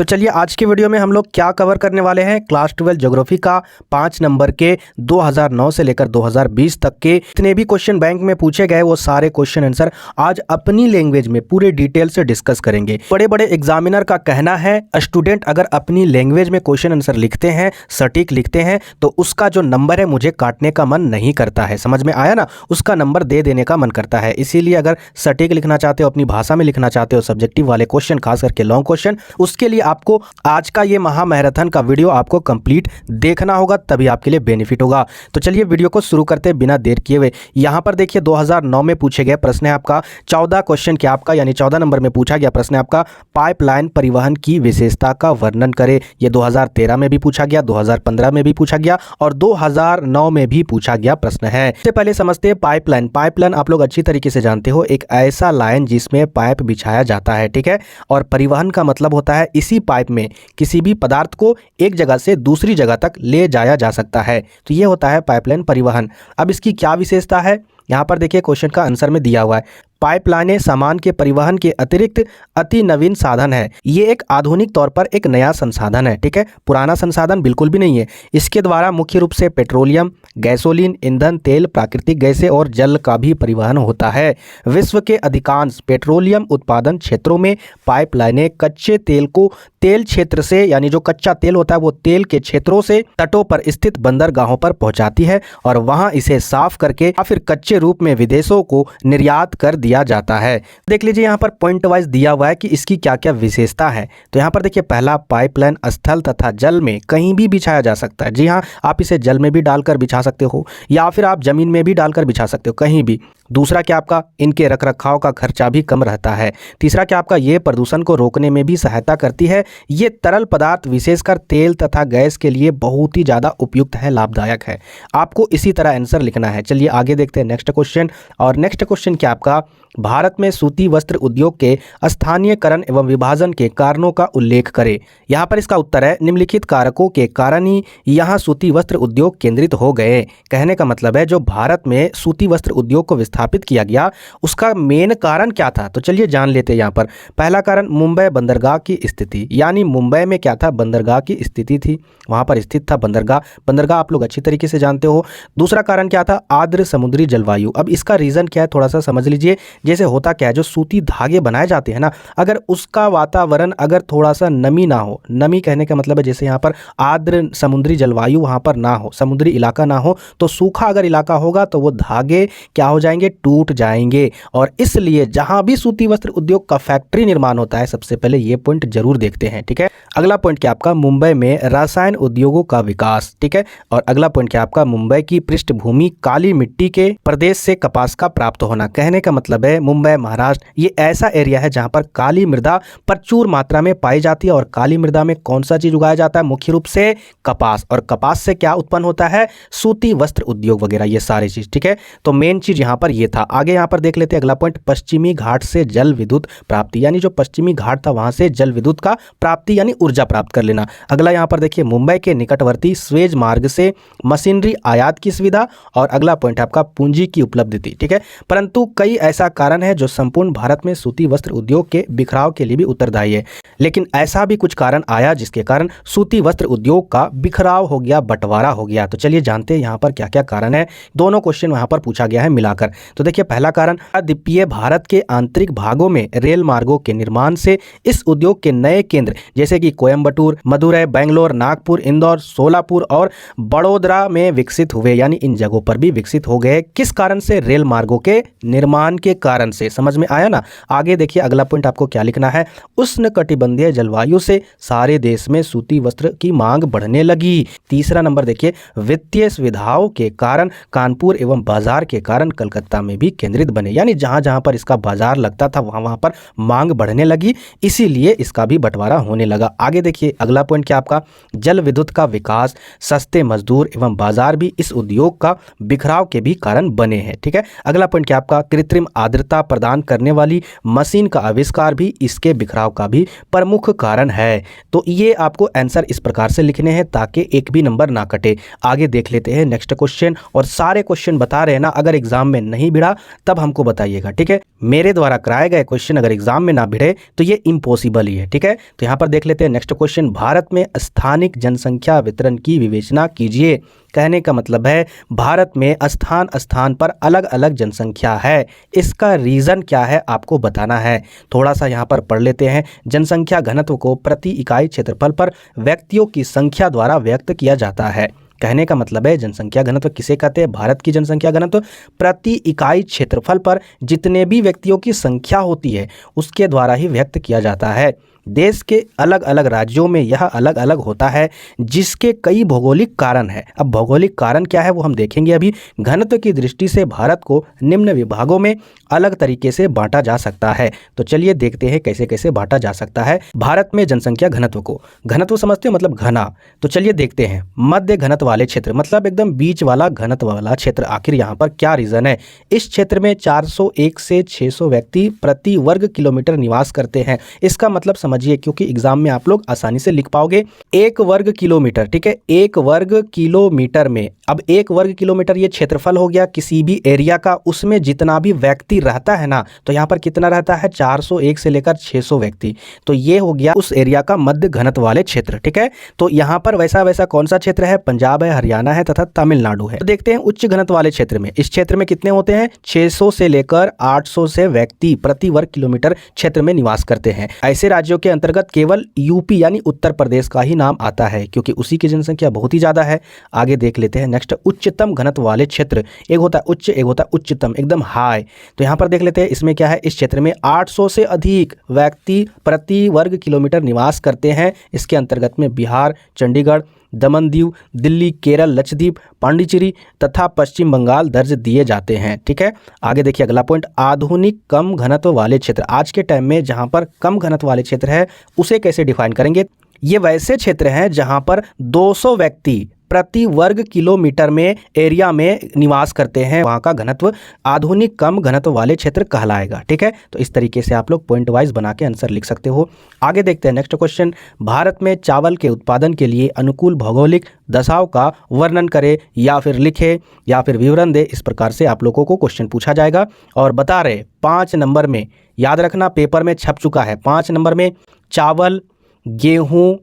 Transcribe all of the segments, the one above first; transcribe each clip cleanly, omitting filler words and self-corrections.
तो चलिए आज की वीडियो में हम लोग क्या कवर करने वाले हैं, क्लास 12 ज्योग्राफी का 5 नंबर के 2009 से लेकर 2020 तक के जितने भी क्वेश्चन बैंक में पूछे गए वो सारे क्वेश्चन आंसर आज अपनी लैंग्वेज में पूरे डिटेल से डिस्कस करेंगे। बड़े बड़े एग्जामिनर का कहना है स्टूडेंट अगर अपनी लैंग्वेज में क्वेश्चन आंसर लिखते हैं, सटीक लिखते हैं, तो उसका जो नंबर है मुझे काटने का मन नहीं करता है। समझ में आया ना, उसका नंबर दे देने का मन करता है। इसीलिए अगर सटीक लिखना चाहते हो, अपनी भाषा में लिखना चाहते हो, सब्जेक्टिव वाले क्वेश्चन खास करके लॉन्ग क्वेश्चन, उसके लिए आपको आज का ये महा मैराथन का वीडियो आपको कंप्लीट देखना होगा, तभी आपके लिए बेनिफिट होगा। तो चलिए वीडियो को शुरू करते हैं बिना देर किए हुए। यहाँ पर देखिए 2009 में पूछे गए प्रश्न है आपका 14 क्वेश्चन क्या आपका यानी 14 नंबर में पूछा गया प्रश्न है आपका पाइपलाइन परिवहन की विशेषता का वर्णन करें। ये 2013 में भी पूछा गया, 2015 में भी पूछा गया और 2009 में भी पूछा गया प्रश्न है। इससे पहले समझते हैं पाइपलाइन। पाइपलाइन आप लोग अच्छी तरीके से जानते हो, एक ऐसा लाइन जिसमें पाइप बिछाया जाता है, ठीक है। और परिवहन का मतलब होता है इसी पाइप में किसी भी पदार्थ को एक जगह से दूसरी जगह तक ले जाया जा सकता है। तो ये होता है पाइपलाइन परिवहन। अब इसकी क्या विशेषता है, यहाँ पर देखिए क्वेश्चन का आंसर में दिया हुआ है। पाइपलाइनें सामान के परिवहन के अतिरिक्त अति नवीन साधन है। ये एक आधुनिक तौर पर एक नया संसाधन है, ठीक है। पुराना संसाधन बिल्कुल भी नहीं है। इसके द्वारा मुख्य रूप से पेट्रोलियम, गैसोलीन, ईंधन, तेल, प्राकृतिक गैसें और जल का भी परिवहन होता है। विश्व के अधिकांश पेट्रोलियम उत्पादन क्षेत्रों में पाइपलाइनें कच्चे तेल को तेल क्षेत्र से यानी जो कच्चा तेल होता है वो तेल के क्षेत्रों से तटों पर स्थित बंदरगाहों पर पहुंचाती है और वहां इसे साफ करके या फिर कच्चे रूप में विदेशों को निर्यात कर दिया जाता है। देख लीजिए यहाँ पर पॉइंट वाइज दिया हुआ है कि इसकी क्या क्या विशेषता है। तो यहाँ पर देखिए पहला, पाइपलाइन स्थल तथा जल में कहीं भी बिछाया जा सकता है। जी हाँ, आप इसे जल में भी डालकर बिछा सकते हो या फिर आप जमीन में भी डालकर बिछा सकते हो, कहीं भी। दूसरा क्या आपका इनके रखरखाव का खर्चा भी कम रहता है। तीसरा क्या आपका ये प्रदूषण को रोकने में भी सहायता करती है। ये तरल पदार्थ विशेषकर तेल तथा गैस के लिए बहुत ही ज़्यादा उपयुक्त है, लाभदायक है। आपको इसी तरह आंसर लिखना है। चलिए आगे देखते हैं नेक्स्ट क्वेश्चन। और नेक्स्ट क्वेश्चन क्या आपका भारत में सूती वस्त्र उद्योग के स्थानीयकरण एवं विभाजन के कारणों का उल्लेख करें। यहाँ पर इसका उत्तर है निम्नलिखित कारकों के कारण ही यहाँ सूती वस्त्र उद्योग केंद्रित हो गए। कहने का मतलब है जो भारत में सूती वस्त्र उद्योग को विस्थापित किया गया उसका मेन कारण क्या था। तो चलिए जान लेते हैं। यहाँ पर पहला कारण मुंबई बंदरगाह की स्थिति, यानी मुंबई में क्या था, बंदरगाह की स्थिति थी, वहाँ पर स्थित था बंदरगाह। बंदरगाह आप लोग अच्छी तरीके से जानते हो। दूसरा कारण क्या था, आर्द्र समुद्री जलवायु। अब इसका रीज़न क्या है थोड़ा सा समझ लीजिए। जैसे होता क्या है, जो सूती धागे बनाए जाते हैं ना, अगर उसका वातावरण अगर थोड़ा सा नमी ना हो, नमी कहने का मतलब है जैसे यहाँ पर आर्द्र समुद्री जलवायु वहाँ पर ना हो, समुद्री इलाका ना हो, तो सूखा अगर इलाका होगा तो वो धागे क्या हो जाएंगे, टूट जाएंगे। और इसलिए जहाँ भी सूती वस्त्र उद्योग का फैक्ट्री निर्माण होता है, सबसे पहले ये पॉइंट जरूर देखते हैं, ठीक है। अगला पॉइंट क्या आपका मुंबई में रसायन उद्योगों का विकास, ठीक है। और अगला पॉइंट क्या आपका मुंबई की पृष्ठभूमि काली मिट्टी के प्रदेश से कपास का प्राप्त होना। कहने का मतलब है मुंबई, महाराष्ट्र ये ऐसा एरिया है जहां पर काली मृदा प्रचुर मात्रा में पाई जाती है। और काली मृदा में कौन सा चीज उगाया जाता है, मुख्य रूप से कपास। और कपास से क्या उत्पन्न होता है, सूती वस्त्र उद्योग वगैरह ये सारी चीज, ठीक है। तो मेन चीज यहां पर ये था। आगे यहां पर देख लेते हैं अगला पॉइंट, पश्चिमी घाट से जल विद्युत प्राप्ति, यानी जो पश्चिमी घाट था वहां से जल विद्युत का प्राप्ति यानी ऊर्जा प्राप्त कर लेना। अगला यहां पर देखिए मुंबई के निकटवर्ती स्वेज मार्ग से मशीनरी आयात की सुविधा। और अगला पॉइंट आपका पूंजी की उपलब्धि, ठीक है। परंतु कई ऐसा कारण है जो संपूर्ण भारत में सूती वस्त्र उद्योग के बिखराव के लिए भी उत्तरदायी है। लेकिन ऐसा भी कुछ कारण आया जिसके कारण सूती वस्त्र उद्योग का बिखराव हो गया, बंटवारा हो गया। तो चलिए जानते हैं यहाँ पर क्या क्या कारण है। दोनों क्वेश्चन वहां पर पूछा गया है मिलाकर। तो देखिए पहला कारण, द्वीपीय भारत के आंतरिक भागों में रेल मार्गों के निर्माण से इस उद्योग के नए केंद्र जैसे कि कोयम्बटूर, मदुरै, बेंगलोर, नागपुर, इंदौर, सोलापुर और बड़ोदरा में विकसित हुए, यानी इन जगहों पर भी विकसित हो गए। किस कारण से, रेल मार्गों के निर्माण के कारण से। समझ में आया ना। आगे देखिए अगला पॉइंट आपको क्या लिखना है, उष्णकटिबंधीय जलवायु से सारे देश में सूती वस्त्र की मांग बढ़ने लगी। तीसरा नंबर देखिए, वित्तीय सुविधाओं के कारण कानपुर एवं बाजार के कारण कलकत्ता में भी केंद्रित बने, यानी जहां जहां पर इसका बाजार लगता था वहां पर मांग बढ़ने लगी, इसीलिए इसका भी बंटवारा होने लगा। आगे देखिए अगला पॉइंट क्या आपका, जल विद्युत का विकास, सस्ते मजदूर एवं बाजार भी इस उद्योग का बिखराव के भी कारण बने हैं, ठीक है। अगला पॉइंट क्या आपका, कृत्रिम आर्द्रता स्थिरता प्रदान करने वाली मशीन का आविष्कार भी इसके बिखराव का भी प्रमुख कारण है। तो ये आपको आंसर इस प्रकार से लिखने हैं ताकि एक भी नंबर ना कटे। आगे देख लेते हैं नेक्स्ट क्वेश्चन, और सारे क्वेश्चन बता रहे हैं ना, अगर एग्जाम में नहीं भिड़ा तब हमको बताइएगा, ठीक है। मेरे द्वारा कराए गए क्वेश्चन अगर एग्जाम में ना भिड़े तो ये इम्पॉसिबल ही है, ठीक है। तो यहाँ पर देख लेते हैं नेक्स्ट क्वेश्चन, भारत में स्थानिक जनसंख्या वितरण की विवेचना कीजिए। कहने का मतलब है भारत में स्थान स्थान पर अलग अलग जनसंख्या है, इसका रीज़न क्या है आपको बताना है। थोड़ा सा यहाँ पर पढ़ लेते हैं। जनसंख्या घनत्व को प्रति इकाई क्षेत्रफल पर व्यक्तियों की संख्या द्वारा व्यक्त किया जाता है। कहने का मतलब है जनसंख्या घनत्व किसे कहते हैं? भारत की जनसंख्या घनत्व प्रति इकाई क्षेत्रफल पर जितने भी व्यक्तियों की संख्या होती है उसके द्वारा ही व्यक्त किया जाता है। देश के अलग अलग राज्यों में यह अलग अलग होता है, जिसके कई भौगोलिक कारण हैं। अब भौगोलिक कारण क्या है वो हम देखेंगे अभी। घनत्व की दृष्टि से भारत को निम्न विभागों में अलग तरीके से बांटा जा सकता है। तो चलिए देखते हैं कैसे कैसे बांटा जा सकता है भारत में जनसंख्या घनत्व को। घनत्व समझते हो मतलब घना, तो चलिए देखते हैं। मध्य घनत्व वाले क्षेत्र मतलब एकदम बीच वाला घनत्व वाला क्षेत्र, आखिर यहाँ पर क्या रीज़न है? इस क्षेत्र में 401 से 600 व्यक्ति प्रति वर्ग किलोमीटर निवास करते हैं। इसका मतलब समझिए, क्योंकि एग्जाम में आप लोग आसानी से लिख पाओगे। 1 वर्ग किलोमीटर, ठीक है, 1 वर्ग किलोमीटर में, अब 1 वर्ग किलोमीटर ये क्षेत्रफल हो गया किसी भी एरिया का, उसमें जितना भी व्यक्ति रहता है ना, तो यहाँ पर कितना रहता है? 401 से लेकर 600 व्यक्ति। तो ये हो गया उस एरिया का मध्य घनत्व वाले क्षेत्र, ठीक है। तो यहाँ पर वैसा कौन सा क्षेत्र है? पंजाब है, हरियाणा है तथा तमिलनाडु है। तो देखते हैं उच्च घनत्व वाले क्षेत्र में, इस क्षेत्र में कितने होते हैं? 600 से लेकर 800 से व्यक्ति प्रति वर्ग किलोमीटर क्षेत्र में निवास करते हैं। ऐसे राज्यों के अंतर्गत केवल यूपी यानी उत्तर प्रदेश का ही नाम आता है, क्योंकि उसी की जनसंख्या बहुत ही ज्यादा है। आगे देख लेते हैं नेक्स्ट, उच्चतम घनत्व वाले क्षेत्र। एक होता है उच्च, एक होता है उच्चतम, एकदम हाई। तो यहाँ पर देख लेते हैं इसमें क्या है, इस क्षेत्र में 800 से अधिक व्यक्ति प्रति वर्ग किलोमीटर निवास करते हैं। इसके अंतर्गत में बिहार, चंडीगढ़, दमन दीव, दिल्ली, केरल, लक्षद्वीप, पांडिचेरी तथा पश्चिम बंगाल दर्ज दिए जाते हैं, ठीक है। आगे देखिए अगला पॉइंट, आधुनिक कम घनत्व वाले क्षेत्र। आज के टाइम में जहां पर कम घनत्व वाले क्षेत्र है उसे कैसे डिफाइन करेंगे? ये वैसे क्षेत्र हैं जहां पर 200 व्यक्ति प्रति वर्ग किलोमीटर में एरिया में निवास करते हैं, वहां का घनत्व आधुनिक कम घनत्व वाले क्षेत्र कहलाएगा, ठीक है। तो इस तरीके से आप लोग पॉइंट वाइज बना के आंसर लिख सकते हो। आगे देखते हैं नेक्स्ट क्वेश्चन, भारत में चावल के उत्पादन के लिए अनुकूल भौगोलिक दशाओं का वर्णन करे या फिर लिखे या फिर विवरण दे। इस प्रकार से आप लोगों को क्वेश्चन पूछा जाएगा और बता रहे 5 नंबर में, याद रखना पेपर में छप चुका है। 5 नंबर में चावल, गेहूं,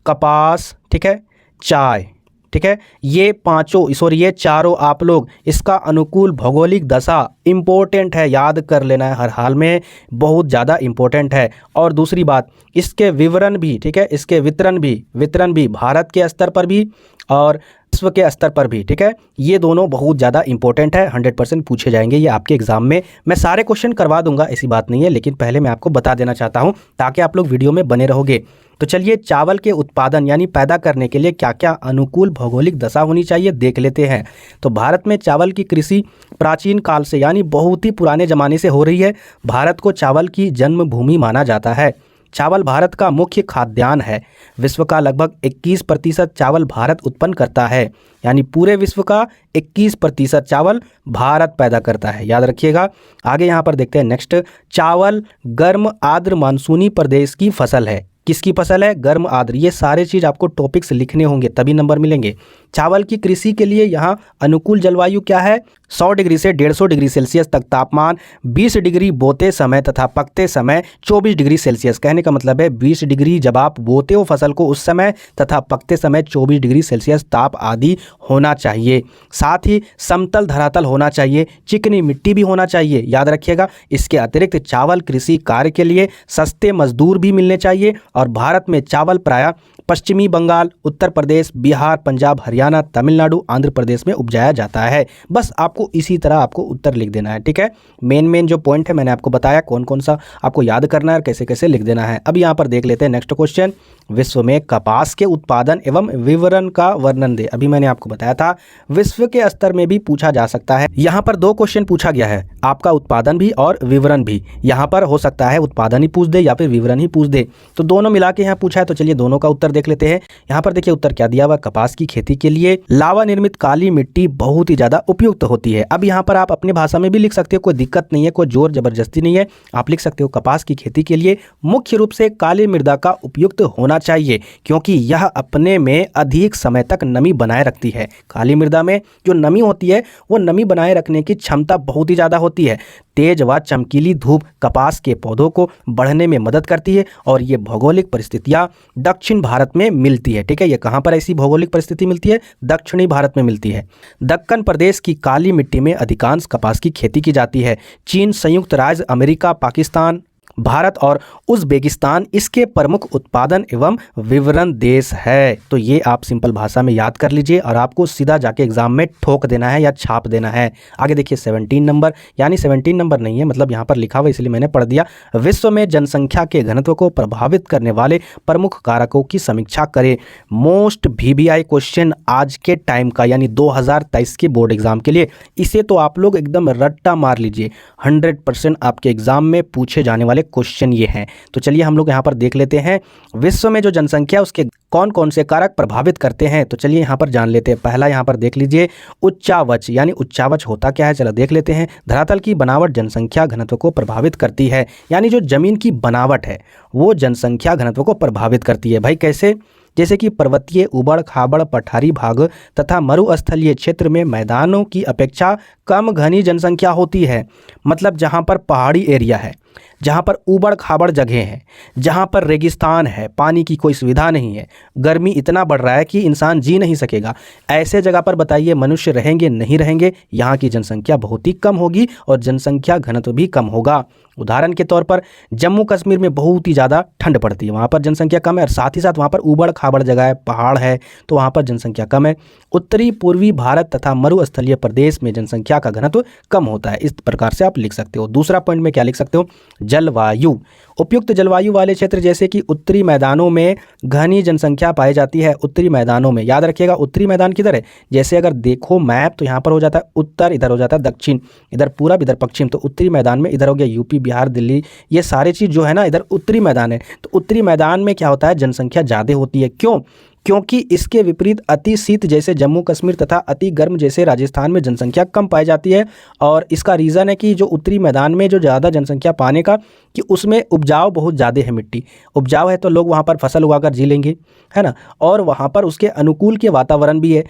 कपास, ठीक है, चाय, ठीक है, ये चारों आप लोग इसका अनुकूल भौगोलिक दशा इम्पोर्टेंट है, याद कर लेना है हर हाल में, बहुत ज़्यादा इम्पोर्टेंट है। और दूसरी बात, इसके विवरण भी, ठीक है, इसके वितरण भी भारत के स्तर पर भी और विश्व के स्तर पर भी, ठीक है, ये दोनों बहुत ज़्यादा इंपॉर्टेंट है, 100% पूछे जाएंगे ये आपके एग्जाम में। मैं सारे क्वेश्चन करवा दूंगा, ऐसी बात नहीं है, लेकिन पहले मैं आपको बता देना चाहता हूं ताकि आप लोग वीडियो में बने रहोगे। तो चलिए चावल के उत्पादन यानी पैदा करने के लिए क्या क्या अनुकूल भौगोलिक दशा होनी चाहिए देख लेते हैं। तो भारत में चावल की कृषि प्राचीन काल से यानी बहुत ही पुराने ज़माने से हो रही है। भारत को चावल की जन्मभूमि माना जाता है। चावल भारत का मुख्य खाद्यान्न है। विश्व का लगभग 21% चावल भारत उत्पन्न करता है, यानी पूरे विश्व का 21% चावल भारत पैदा करता है, याद रखिएगा। आगे यहाँ पर देखते हैं नेक्स्ट, चावल गर्म आर्द्र मानसूनी प्रदेश की फसल है। किसकी फसल है? गर्म आर्द्र। ये सारे चीज़ आपको टॉपिक्स लिखने होंगे तभी नंबर मिलेंगे। चावल की कृषि के लिए यहाँ अनुकूल जलवायु क्या है? 100 डिग्री से 150 डिग्री सेल्सियस तक तापमान, 20 डिग्री बोते समय तथा पकते समय 24 डिग्री सेल्सियस। कहने का मतलब है 20 डिग्री जब आप बोते हो फसल को उस समय तथा पकते समय 24 डिग्री सेल्सियस ताप आदि होना चाहिए। साथ ही समतल धरातल होना चाहिए, चिकनी मिट्टी भी होना चाहिए, याद रखिएगा। इसके अतिरिक्त चावल कृषि कार्य के लिए सस्ते मजदूर भी मिलने चाहिए। और भारत में चावल प्रायः पश्चिमी बंगाल, उत्तर प्रदेश, बिहार, पंजाब, हरियाणा, तमिलनाडु, आंध्र प्रदेश में उपजाया जाता है। बस आपको इसी तरह आपको उत्तर लिख देना है, ठीक है। मेन जो पॉइंट है मैंने आपको बताया कौन कौन सा आपको याद करना है और कैसे कैसे लिख देना है। अब यहाँ पर देख लेते हैं नेक्स्ट क्वेश्चन, विश्व में कपास के उत्पादन एवं विवरण का वर्णन दे। अभी मैंने आपको बताया था विश्व के स्तर में भी पूछा जा सकता है। यहाँ पर 2 क्वेश्चन पूछा गया है, आपका उत्पादन भी और विवरण भी। यहाँ पर हो सकता है उत्पादन ही पूछ दे या फिर विवरण ही पूछ दे, तो दोनों मिला के यहाँ पूछा है। तो चलिए दोनों का उत्तर देख लेते हैं। यहाँ पर देखिए उत्तर क्या दिया हुआ, कपास की खेती के लिए लावा निर्मित काली मिट्टी बहुत ही ज्यादा उपयुक्त होती होती है। अब यहाँ पर आप अपनी भाषा में भी लिख सकते हो, कोई दिक्कत नहीं है, कोई जोर जबरदस्ती नहीं है। आप लिख सकते हो कपास की खेती के लिए मुख्य रूप से काली मृदा का उपयुक्त होना चाहिए, क्योंकि यह अपने में अधिक समय तक नमी बनाए रखती है। काली मृदा में जो नमी होती है वो नमी बनाए रखने की क्षमता बहुत ही ज़्यादा होती है। तेज व चमकीली धूप कपास के पौधों को बढ़ने में मदद करती है और ये भौगोलिक परिस्थितियाँ दक्षिण भारत में मिलती है। ठीक है, ये कहाँ पर ऐसी भौगोलिक परिस्थिति मिलती है? दक्षिणी भारत में मिलती है। दक्कन प्रदेश की काली मिट्टी में अधिकांश कपास की खेती की जाती है। चीन, संयुक्त राज्य अमेरिका, पाकिस्तान, भारत और उज़्बेकिस्तान इसके प्रमुख उत्पादन एवं विवरण देश है। तो ये आप सिंपल भाषा में याद कर लीजिए और आपको सीधा जाके एग्जाम में ठोक देना है या छाप देना है। आगे देखिए 17 नंबर, यानी 17 नंबर नहीं है, मतलब यहाँ पर लिखा हुआ इसलिए मैंने पढ़ दिया। विश्व में जनसंख्या के घनत्व को प्रभावित करने वाले प्रमुख कारकों की समीक्षा करें। मोस्ट VBI क्वेश्चन आज के टाइम का, यानी 2023 के बोर्ड एग्जाम के लिए, इसे तो आप लोग एकदम रट्टा मार लीजिए। 100% आपके एग्जाम में पूछे जाने वाले क्वेश्चन ये हैं। तो चलिए हम लोग यहाँ पर देख लेते हैं विश्व में जो जनसंख्या उसके कौन कौन से कारक प्रभावित करते हैं। तो चलिए यहाँ पर जान लेते हैं। पहला यहाँ पर देख लीजिए उच्चावच, यानी उच्चावच होता क्या है, चलो देख लेते हैं। धरातल की बनावट जनसंख्या घनत्व को प्रभावित करती है, यानी जो जमीन की बनावट है वो जनसंख्या घनत्व को प्रभावित करती है। भाई कैसे? जैसे कि पर्वतीय, उबड़ खाबड़, पठारी भाग तथा मरुस्थलीय क्षेत्र में मैदानों की अपेक्षा कम घनी जनसंख्या होती है। मतलब जहाँ पर पहाड़ी एरिया है, जहाँ पर उबड़ खाबड़ जगह है, जहाँ पर रेगिस्तान है, पानी की कोई सुविधा नहीं है, गर्मी इतना बढ़ रहा है कि इंसान जी नहीं सकेगा, ऐसे जगह पर बताइए मनुष्य रहेंगे नहीं रहेंगे? यहाँ की जनसंख्या बहुत ही कम होगी और जनसंख्या घनत्व भी कम होगा। उदाहरण के तौर पर जम्मू कश्मीर में बहुत ही ज़्यादा ठंड पड़ती है, वहाँ पर जनसंख्या कम है और साथ ही साथ वहाँ पर उबड़ खाबड़ जगह है, पहाड़ है, तो वहाँ पर जनसंख्या कम है। उत्तरी पूर्वी भारत तथा मरुस्थलीय प्रदेश में जनसंख्या का घनत्व कम होता है। इस प्रकार से आप लिख सकते हो। दूसरा पॉइंट में क्या लिख सकते हो? जलवायु। उपयुक्त जलवायु वाले क्षेत्र जैसे कि उत्तरी मैदानों में घनी जनसंख्या पाई जाती है। उत्तरी मैदानों में याद रखिएगा, उत्तरी मैदान किधर है? जैसे अगर देखो मैप तो यहाँ पर हो जाता है उत्तर, इधर हो जाता है दक्षिण, इधर पूरब, इधर पश्चिम। तो उत्तरी मैदान में इधर हो गया यूपी, बिहार, दिल्ली, ये सारे चीज़ जो है ना इधर उत्तरी मैदान है। तो उत्तरी मैदान में क्या होता है? जनसंख्या ज़्यादा होती है। क्यों? क्योंकि इसके विपरीत अति शीत जैसे जम्मू कश्मीर तथा अति गर्म जैसे राजस्थान में जनसंख्या कम पाई जाती है। और इसका रीज़न है कि जो उत्तरी मैदान में जो ज़्यादा जनसंख्या पाने का, कि उसमें उपजाऊ बहुत ज़्यादा है, मिट्टी उपजाऊ है तो लोग वहाँ पर फसल उगाकर जी लेंगे, है ना। और वहाँ पर उसके अनुकूल के वातावरण भी है,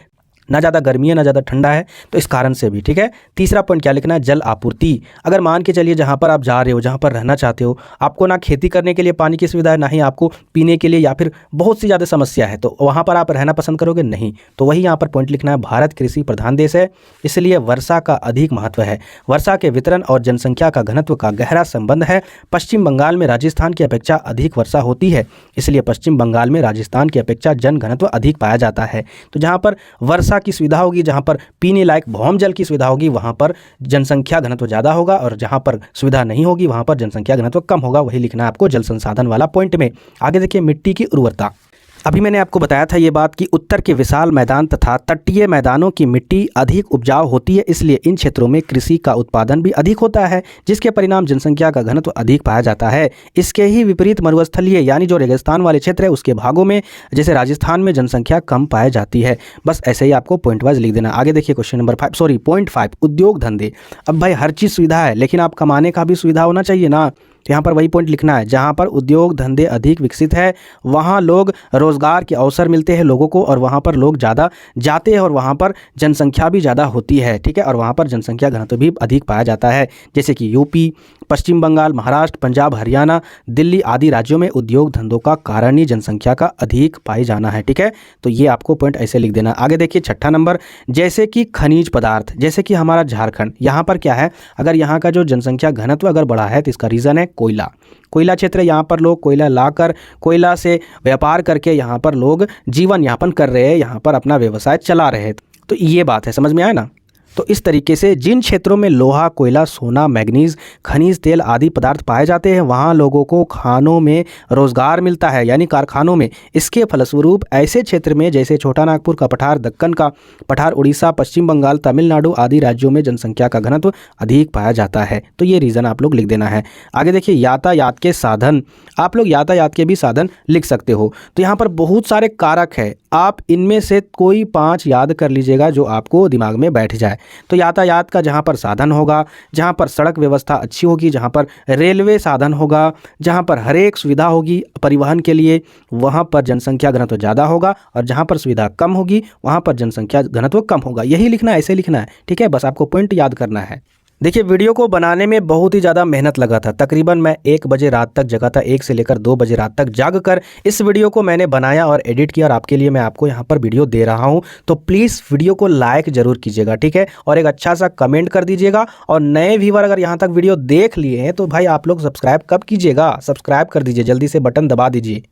ना ज़्यादा गर्मी है ना ज़्यादा ठंडा है, तो इस कारण से भी। ठीक है। तीसरा पॉइंट क्या लिखना है? जल आपूर्ति। अगर मान के चलिए जहाँ पर आप जा रहे हो, जहाँ पर रहना चाहते हो, आपको ना खेती करने के लिए पानी की सुविधा है, ना ही आपको पीने के लिए, या फिर बहुत सी ज़्यादा समस्या है, तो वहाँ पर आप रहना पसंद करोगे? नहीं। तो वही यहाँ पर पॉइंट लिखना है। भारत कृषि प्रधान देश है, इसलिए वर्षा का अधिक महत्व है। वर्षा के वितरण और जनसंख्या का घनत्व का गहरा संबंध है। पश्चिम बंगाल में राजस्थान की अपेक्षा अधिक वर्षा होती है, इसलिए पश्चिम बंगाल में राजस्थान की अपेक्षा जन घनत्व अधिक पाया जाता है। तो जहाँ पर वर्षा की सुविधा होगी, जहाँ पर पीने लायक भौम जल की सुविधा होगी, वहाँ पर जनसंख्या घनत्व ज़्यादा होगा, और जहाँ पर सुविधा नहीं होगी वहाँ पर जनसंख्या घनत्व कम होगा। वही लिखना है आपको जल संसाधन वाला पॉइंट में। आगे देखिए मिट्टी की उर्वरता। अभी मैंने आपको बताया था ये बात कि उत्तर के विशाल मैदान तथा तटीय मैदानों की मिट्टी अधिक उपजाऊ होती है, इसलिए इन क्षेत्रों में कृषि का उत्पादन भी अधिक होता है, जिसके परिणाम जनसंख्या का घनत्व अधिक पाया जाता है। इसके ही विपरीत मरुस्थलीय यानी जो रेगिस्तान वाले क्षेत्र है उसके भागों में, जैसे राजस्थान में, जनसंख्या कम पाई जाती है। बस ऐसे ही आपको पॉइंट वाइज लिख देना। आगे देखिए क्वेश्चन नंबर 5, पॉइंट 5, उद्योग धंधे। अब भाई हर चीज़ सुविधा है, लेकिन आप कमाने का भी सुविधा होना चाहिए ना। तो यहाँ पर वही पॉइंट लिखना है, जहाँ पर उद्योग धंधे अधिक विकसित है वहाँ लोग रोज़गार के अवसर मिलते हैं लोगों को, और वहाँ पर लोग ज़्यादा जाते हैं और वहाँ पर जनसंख्या भी ज़्यादा होती है। ठीक है। और वहाँ पर जनसंख्या घनत्व भी अधिक पाया जाता है, जैसे कि यूपी, पश्चिम बंगाल, महाराष्ट्र, पंजाब, हरियाणा, दिल्ली आदि राज्यों में उद्योग धंधों का कारण ही जनसंख्या का अधिक पाए जाना है। ठीक है। तो ये आपको पॉइंट ऐसे लिख देना। आगे देखिए 6 नंबर, जैसे कि खनिज पदार्थ। जैसे कि हमारा झारखंड, यहाँ पर क्या है, अगर यहाँ का जो जनसंख्या घनत्व अगर बढ़ा है तो इसका रीज़न है कोयला क्षेत्र। यहाँ पर लोग कोयला लाकर कोयला से व्यापार करके यहाँ पर लोग जीवन यापन कर रहे हैं, यहाँ पर अपना व्यवसाय चला रहे हैं। तो ये बात है, समझ में आया ना। तो इस तरीके से जिन क्षेत्रों में लोहा, कोयला, सोना, मैग्नीज, खनिज तेल आदि पदार्थ पाए जाते हैं वहाँ लोगों को खानों में रोजगार मिलता है, यानी कारखानों में। इसके फलस्वरूप ऐसे क्षेत्र में जैसे छोटा नागपुर का पठार, दक्कन का पठार, उड़ीसा, पश्चिम बंगाल, तमिलनाडु आदि राज्यों में जनसंख्या का घनत्व अधिक पाया जाता है। तो ये रीज़न आप लोग लिख देना है। आगे देखिए यातायात के साधन। आप लोग यातायात के भी साधन लिख सकते हो। तो यहाँ पर बहुत सारे कारक है। आप इनमें से कोई 5 याद कर लीजिएगा जो आपको दिमाग में बैठ जाए। तो यातायात का जहाँ पर साधन होगा, जहाँ पर सड़क व्यवस्था अच्छी होगी, जहाँ पर रेलवे साधन होगा, जहाँ पर हर एक सुविधा होगी परिवहन के लिए, वहाँ पर जनसंख्या घनत्व ज़्यादा होगा, और जहाँ पर सुविधा कम होगी वहाँ पर जनसंख्या घनत्व कम होगा। यही लिखना है, ऐसे लिखना है, ठीक है। बस आपको पॉइंट याद करना है। देखिए, वीडियो को बनाने में बहुत ही ज़्यादा मेहनत लगा था। तकरीबन मैं 1 बजे रात तक जगा था, 1 से लेकर 2 बजे रात तक जाग कर इस वीडियो को मैंने बनाया और एडिट किया, और आपके लिए मैं आपको यहाँ पर वीडियो दे रहा हूँ। तो प्लीज़ वीडियो को लाइक ज़रूर कीजिएगा, ठीक है, और एक अच्छा सा कमेंट कर दीजिएगा। और नए व्यूअर अगर यहाँ तक वीडियो देख लिए हैं तो भाई आप लोग सब्सक्राइब कब कीजिएगा? सब्सक्राइब कर दीजिए, जल्दी से बटन दबा दीजिए।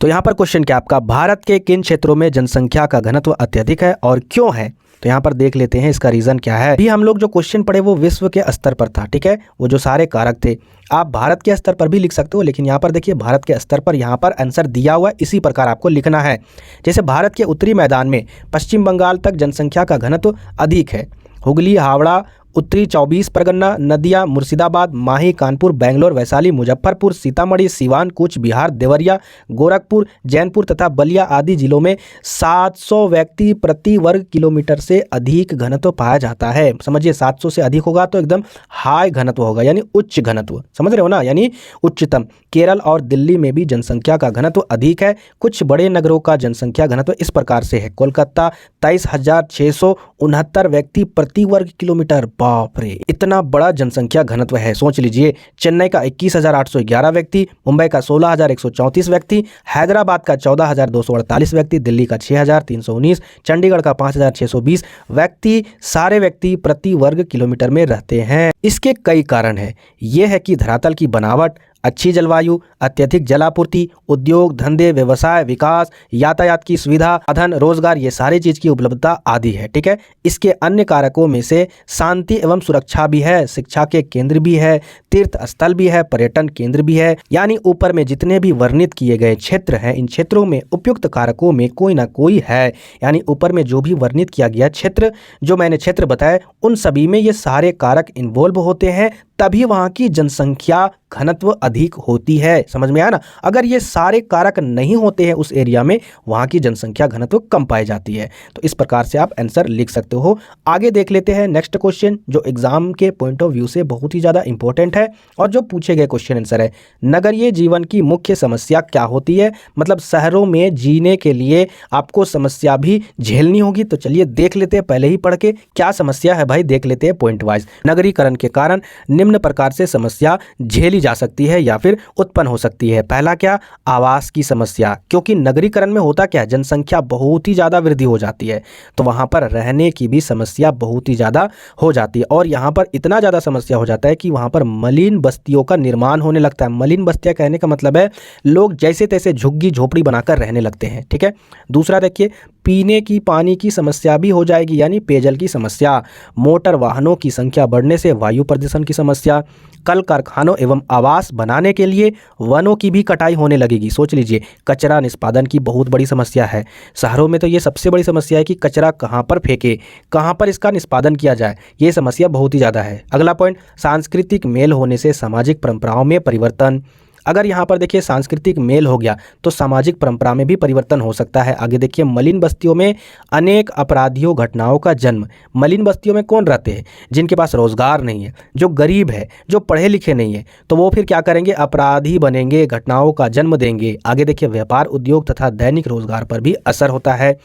तो यहाँ पर क्वेश्चन क्या आपका, भारत के किन क्षेत्रों में जनसंख्या का घनत्व अत्यधिक है और क्यों है? तो यहाँ पर देख लेते हैं इसका रीज़न क्या है। भी हम लोग जो क्वेश्चन पढ़े वो विश्व के स्तर पर था, ठीक है, वो जो सारे कारक थे। आप भारत के स्तर पर भी लिख सकते हो, लेकिन यहाँ पर देखिए भारत के स्तर पर यहाँ पर आंसर दिया हुआ है, इसी प्रकार आपको लिखना है। जैसे भारत के उत्तरी मैदान में पश्चिम बंगाल तक जनसंख्या का घनत्व अधिक है। हुगली, हावड़ा, उत्तरी 24 परगना, नदिया, मुर्शिदाबाद, माही, कानपुर, बेंगलोर, वैशाली, मुजफ्फरपुर, सीतामढ़ी, सीवान, कूच बिहार, देवरिया, गोरखपुर, जैनपुर तथा बलिया आदि जिलों में 700 व्यक्ति प्रति वर्ग किलोमीटर से अधिक घनत्व पाया जाता है। समझिए, 700 से अधिक होगा तो एकदम हाई घनत्व होगा, यानी उच्च घनत्व, समझ रहे हो ना, यानी उच्चतम। केरल और दिल्ली में भी जनसंख्या का घनत्व अधिक है। कुछ बड़े नगरों का जनसंख्या घनत्व इस प्रकार से है। कोलकाता 23,669 व्यक्ति प्रति वर्ग किलोमीटर। बाप रे, इतना बड़ा जनसंख्या घनत्व है, सोच लीजिए। चेन्नई का 21,811 व्यक्ति, मुंबई का 16,134 व्यक्ति, हैदराबाद का 14,248 व्यक्ति, दिल्ली का 6,319, चंडीगढ़ का 5,620 व्यक्ति, सारे व्यक्ति प्रति वर्ग किलोमीटर में रहते हैं। इसके कई कारण हैं। ये है कि धरातल की बनावट, अच्छी जलवायु, अत्यधिक जलापूर्ति, उद्योग धंधे, व्यवसाय विकास, यातायात की सुविधा, साधन, रोजगार, ये सारी चीज़ की उपलब्धता आदि है, ठीक है। इसके अन्य कारकों में से शांति एवं सुरक्षा भी है, शिक्षा के केंद्र भी है, तीर्थ स्थल भी है, पर्यटन केंद्र भी है। यानी ऊपर में जितने भी वर्णित किए गए क्षेत्र हैं, इन क्षेत्रों में उपयुक्त कारकों में कोई ना कोई है। यानी ऊपर में जो भी वर्णित किया गया क्षेत्र, जो मैंने क्षेत्र बताए, उन सभी में ये सारे कारक इन्वॉल्व होते हैं, तभी वहाँ की जनसंख्या घनत्व अधिक होती है। समझ में आया ना? अगर ये सारे कारक नहीं होते हैं उस एरिया में, वहाँ की जनसंख्या घनत्व कम पाई जाती है। तो इस प्रकार से आप आंसर लिख सकते हो। आगे देख लेते हैं नेक्स्ट क्वेश्चन, जो एग्जाम के पॉइंट ऑफ व्यू से बहुत ही ज़्यादा इंपॉर्टेंट है और जो पूछे गए क्वेश्चन आंसर है। नगरीय जीवन की मुख्य समस्या क्या होती है? मतलब शहरों में जीने के लिए आपको समस्या भी झेलनी होगी। तो चलिए देख लेते हैं, पहले ही पढ़ के क्या समस्या है भाई, देख लेते हैं पॉइंट वाइज। नगरीकरण के कारण निम्न प्रकार से समस्या झेली जा सकती है या फिर उत्पन्न हो सकती है। पहला क्या? आवास की समस्या। क्योंकि नगरीकरण में होता क्या है, जनसंख्या बहुत ही ज्यादा वृद्धि हो जाती है, तो वहां पर रहने की भी समस्या बहुत ही ज्यादा हो जाती है। और यहां पर इतना ज्यादा समस्या हो जाता है कि वहां पर मलिन बस्तियों का निर्माण होने लगता है। मलिन बस्तियां कहने का मतलब है लोग जैसे तैसे झुग्गी झोपड़ी बनाकर रहने लगते हैं, ठीक है। दूसरा देखिए, पीने की पानी की समस्या भी हो जाएगी, यानी पेयजल की समस्या। मोटर वाहनों की संख्या बढ़ने से वायु प्रदूषण की समस्या। कल कारखानों एवं आवास बनाने के लिए वनों की भी कटाई होने लगेगी। सोच लीजिए, कचरा निष्पादन की बहुत बड़ी समस्या है। शहरों में तो ये सबसे बड़ी समस्या है कि कचरा कहाँ पर फेंके, कहाँ पर इसका निष्पादन किया जाए, ये समस्या बहुत ही ज़्यादा है। अगला पॉइंट, सांस्कृतिक मेल होने से सामाजिक परंपराओं में परिवर्तन। अगर यहाँ पर देखिए सांस्कृतिक मेल हो गया तो सामाजिक परंपरा में भी परिवर्तन हो सकता है। आगे देखिए, मलिन बस्तियों में अनेक अपराधियों घटनाओं का जन्म। मलिन बस्तियों में कौन रहते हैं? जिनके पास रोजगार नहीं है, जो गरीब है, जो पढ़े लिखे नहीं है, तो वो फिर क्या करेंगे? अपराधी बनेंगे, घटनाओं का जन्म देंगे। आगे देखिए, व्यापार उद्योग तथा दैनिक रोजगार पर भी असर होता है।